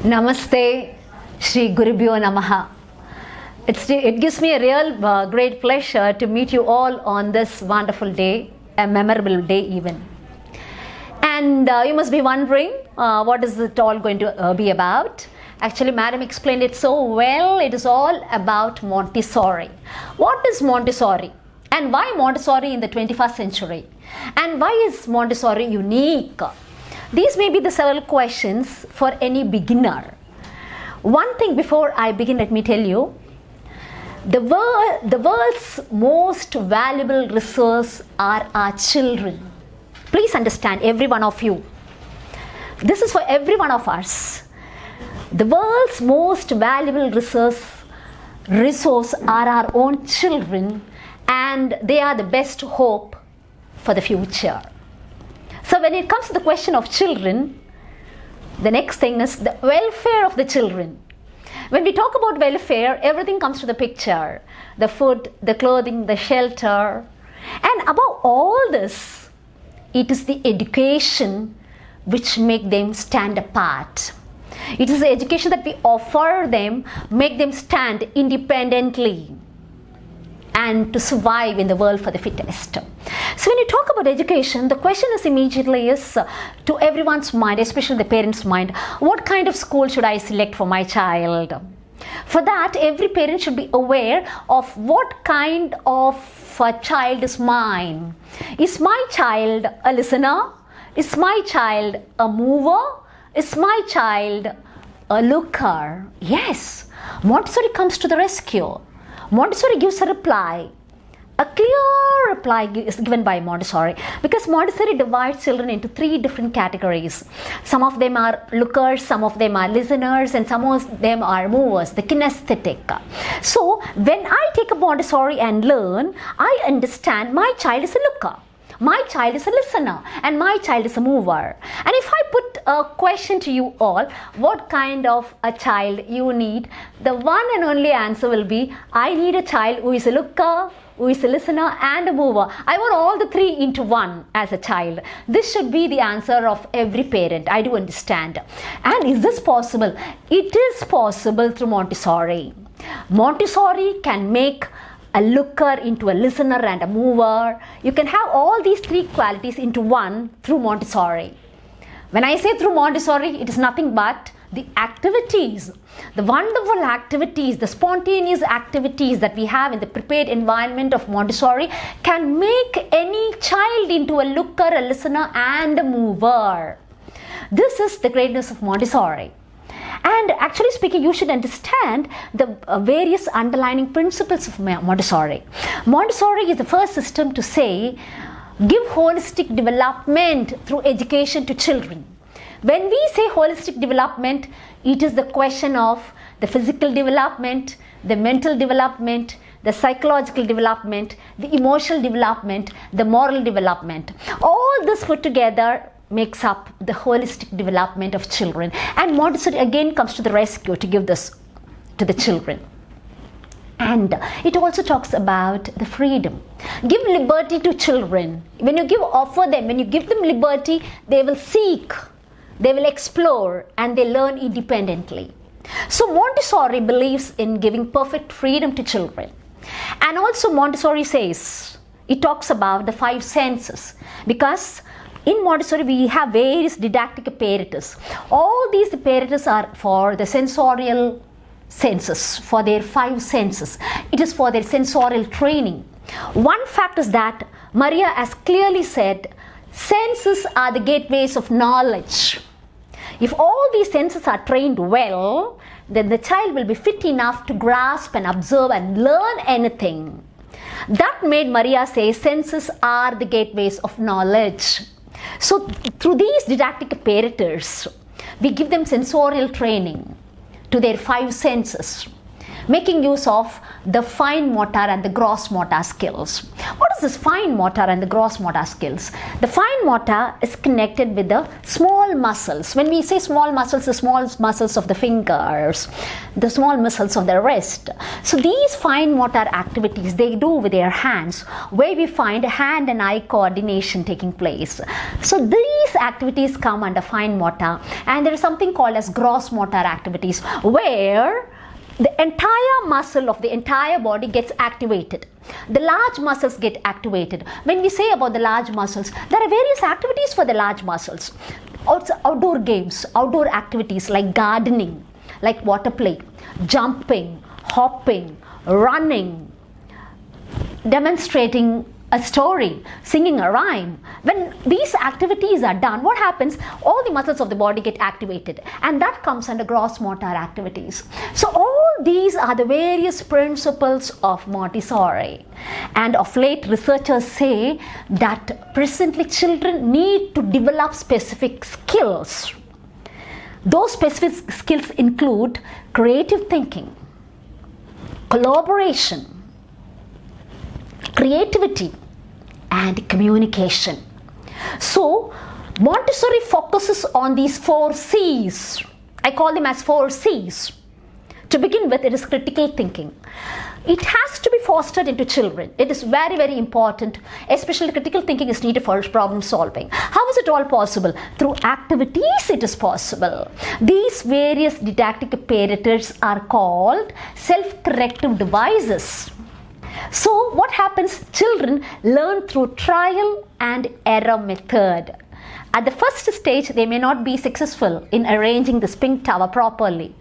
Namaste, Shri Gurubhyo Namaha. It gives me a real great pleasure to meet you all on this wonderful day, a memorable day even. And you must be wondering, what is it all going to be about? Actually, Madam explained it so well. It is all about Montessori. What is Montessori? And why Montessori in the 21st century? And why is Montessori unique? These may be the several questions for any beginner. One thing before I begin, let me tell you, the world's most valuable resource are our children. Please understand, every one of you. This is for every one of us. The world's most valuable resource are our own children, and they are the best hope for the future. So when it comes to the question of children, the next thing is the welfare of the children. When we talk about welfare, everything comes to the picture. The food, the clothing, the shelter. And above all this, it is the education which make them stand apart. It is the education that we offer them, make them stand independently and to survive in the world for the fittest. So when you talk about education, the question is immediately to everyone's mind, especially the parents' mind, what kind of school should I select for my child? For that, every parent should be aware of what kind of a child is mine. Is my child a listener? Is my child a mover? Is my child a looker? Yes, Montessori comes to the rescue. Montessori gives a reply. A clear reply is given by Montessori, because Montessori divides children into three different categories. Some of them are lookers, some of them are listeners, and some of them are movers, the kinesthetic. So when I take a Montessori and learn, I understand my child is a looker, my child is a listener, and my child is a mover. And if I put a question to you all, what kind of a child you need, the one and only answer will be, I need a child who is a looker, who is a listener and a mover. I want all the three into one as a child. This should be the answer of every parent. I do understand. And is this possible? It is possible through Montessori. Montessori can make a looker into a listener and a mover. You can have all these three qualities into one through Montessori. When I say through Montessori, it is nothing but the activities, the wonderful activities, the spontaneous activities that we have in the prepared environment of Montessori can make any child into a looker, a listener and a mover. This is the greatness of Montessori. And actually speaking, you should understand the various underlying principles of Montessori. Montessori is the first system to say, give holistic development through education to children. When we say holistic development, it is the question of the physical development, the mental development, the psychological development, the emotional development, the moral development. All this put together makes up the holistic development of children. And Montessori again comes to the rescue to give this to the children. And it also talks about the freedom. Give liberty to children. When you when you give them liberty, they will seek, they will explore, and they learn independently. So Montessori believes in giving perfect freedom to children. And also Montessori says, it talks about the five senses, because in Montessori we have various didactic apparatus. All these apparatus are for the sensorial senses, for their five senses. It is for their sensorial training. One fact is that Maria has clearly said, senses are the gateways of knowledge. If all these senses are trained well, then the child will be fit enough to grasp and observe and learn anything. That made Maria say senses are the gateways of knowledge. So through these didactic apparatus, we give them sensorial training to their five senses, making use of the fine motor and the gross motor skills. What is this fine motor and the gross motor skills? The fine motor is connected with the small muscles. When we say small muscles, the small muscles of the fingers, the small muscles of the wrist. So these fine motor activities they do with their hands, where we find hand and eye coordination taking place. So these these activities come under fine motor, and there is something called as gross motor activities, where the entire muscle of the entire body gets activated. The large muscles get activated. When we say about the large muscles, there are various activities for the large muscles. Also outdoor games, outdoor activities like gardening, like water play, jumping, hopping, running, demonstrating a story, singing a rhyme. When these activities are done, what happens? All the muscles of the body get activated, and that comes under gross motor activities. So all these are the various principles of Montessori, and of late researchers say that presently children need to develop specific skills. Those specific skills include creative thinking, collaboration, creativity, and communication. So Montessori focuses on these 4 C's. I call them as 4 C's. To begin with, it is critical thinking. It has to be fostered into children. It is very, very important. Especially critical thinking is needed for problem solving. How is it all possible? Through activities it is possible. These various didactic apparatus are called self-corrective devices. So what happens? Children learn through trial and error method. At the first stage, they may not be successful in arranging the spring tower properly.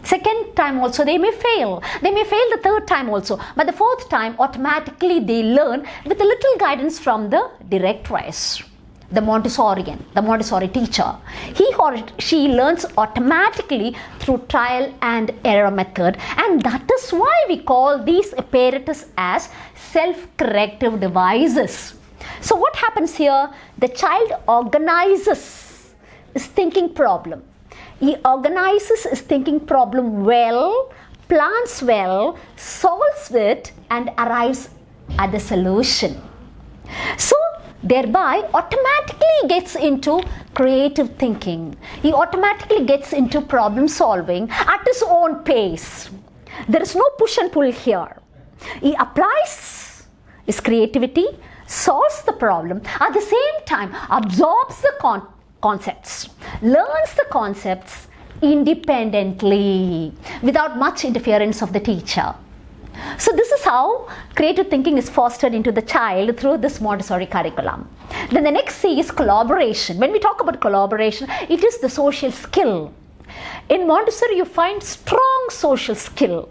Second time also they may fail. They may fail the third time also. But the fourth time, automatically they learn with a little guidance from the directress, the Montessorian, the Montessori teacher. He or she learns automatically through trial and error method, and that is why we call these apparatus as self-corrective devices. So what happens here? The child organizes his thinking problem. He organizes his thinking problem well, plans well, solves it, and arrives at the solution. So thereby automatically gets into creative thinking. He automatically gets into problem solving at his own pace. There is no push and pull here. He applies his creativity, solves the problem, at the same time absorbs the concepts, learns the concepts independently without much interference of the teacher. So this is how creative thinking is fostered into the child through this Montessori curriculum. Then the next C is collaboration. When we talk about collaboration, it is the social skill. In Montessori, you find strong social skill.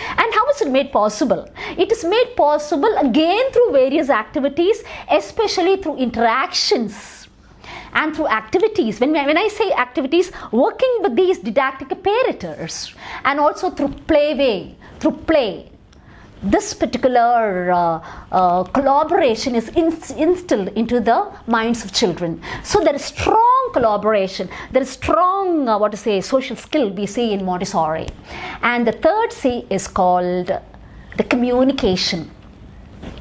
And how is it made possible? It is made possible again through various activities, especially through interactions and through activities. When I say activities, working with these didactic apparatus, and also through play. This particular collaboration is instilled into the minds of children. So there is strong collaboration, there is strong social skill we see in Montessori. And the third C is called the communication.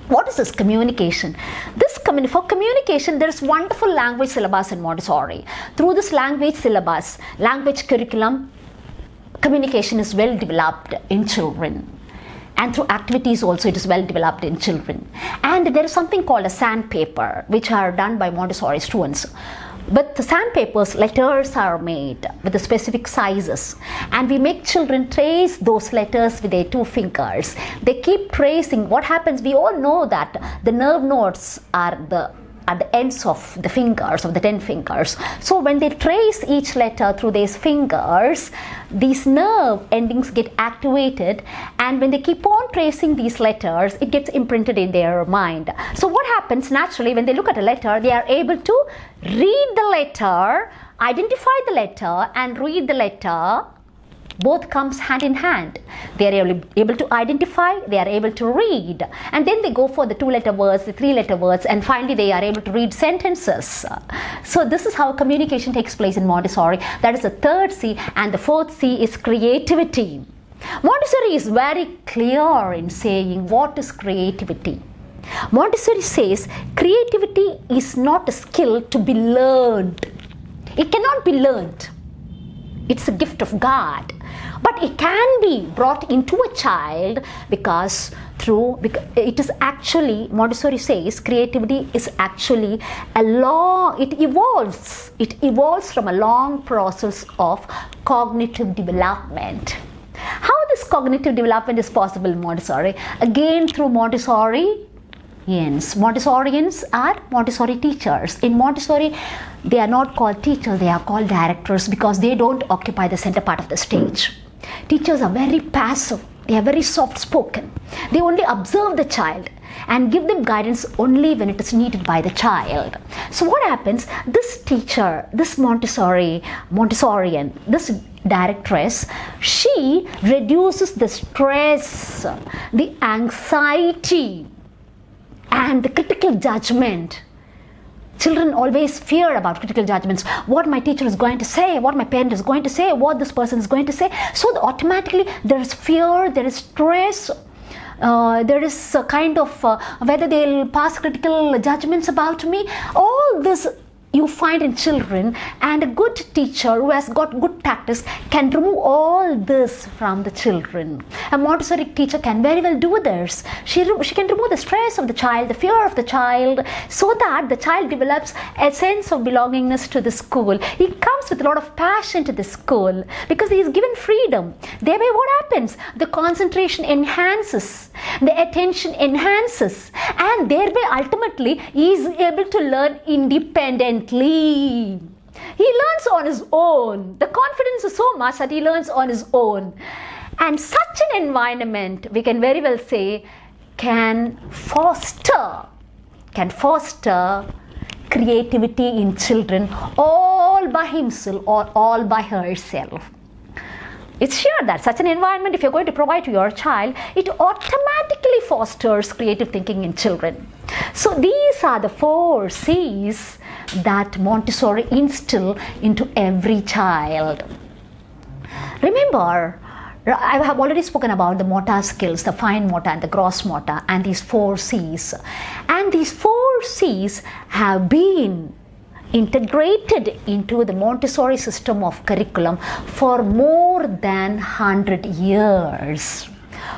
What is this communication? For communication, there is wonderful language syllabus in Montessori. Through this language syllabus, language curriculum, communication is well developed in children. And through activities also it is well developed in children. And there is something called a sandpaper, which are done by Montessori students. With the sandpapers, letters are made with the specific sizes, and we make children trace those letters with their 2 fingers. They keep tracing. What happens? We all know that the nerve nodes are at the ends of the fingers, of the 10 fingers. So when they trace each letter through these fingers, these nerve endings get activated, and when they keep on tracing these letters, it gets imprinted in their mind. So what happens naturally, when they look at a letter, they are able to read the letter, identify the letter, and read the letter. Both comes hand in hand. They are able to identify, they are able to read, and then they go for the 2-letter words, the 3-letter words, and finally they are able to read sentences. So this is how communication takes place in Montessori. That is the third C, and the fourth C is creativity. Montessori is very clear in saying what is creativity. Montessori says creativity is not a skill to be learned. It cannot be learned. It's a gift of God. but it can be brought into a child because it is actually, Montessori says, creativity is actually it evolves from a long process of cognitive development. How this cognitive development is possible in Montessori? Again, through Montessorians. Montessorians are Montessori teachers. In Montessori, they are not called teachers, they are called directors, because they don't occupy the center part of the stage. Teachers are very passive, they are very soft spoken. They only observe the child and give them guidance only when it is needed by the child. So what happens? This teacher, this Montessorian, this directress, she reduces the stress, the anxiety, and the critical judgment. Children always fear about critical judgments. What my teacher is going to say, what my parent is going to say, what this person is going to say. So automatically there is fear, there is stress, there is a kind of whether they'll pass critical judgments about me. All this you find in children, and a good teacher who has got good tactics can remove all this from the children. A Montessori teacher can very well do this. She can remove the stress of the child, the fear of the child, so that the child develops a sense of belongingness to the school. He comes with a lot of passion to the school because he is given freedom. Thereby what happens? The concentration enhances, the attention enhances, and thereby ultimately he is able to learn independently. He learns on his own. The confidence is so much that he learns on his own. And such an environment, we can very well say, can foster creativity in children all by himself or all by herself. It's sure that such an environment, if you're going to provide to your child, it automatically fosters creative thinking in children. So these are the 4 C's that Montessori instill into every child. Remember, I have already spoken about the motor skills, the fine motor and the gross motor, and these 4 C's. And these 4 C's have been integrated into the Montessori system of curriculum for more than 100 years.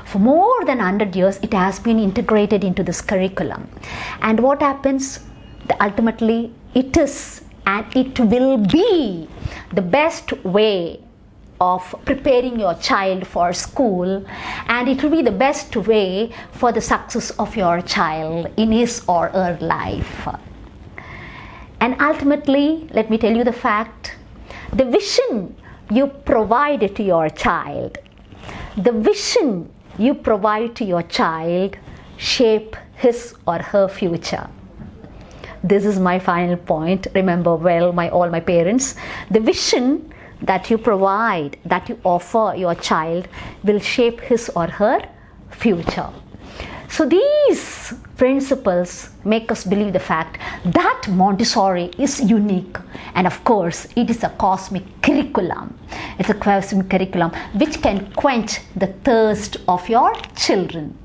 For more than 100 years, it has been integrated into this curriculum. And what happens? Ultimately, it is and it will be the best way of preparing your child for school, and it will be the best way for the success of your child in his or her life. And ultimately, let me tell you the fact, the vision you provide to your child, shape his or her future. This is my final point. Remember well, all my parents, the vision that you provide, that you offer your child will shape his or her future. So these principles make us believe the fact that Montessori is unique, and of course it is a cosmic curriculum. It's a cosmic curriculum which can quench the thirst of your children.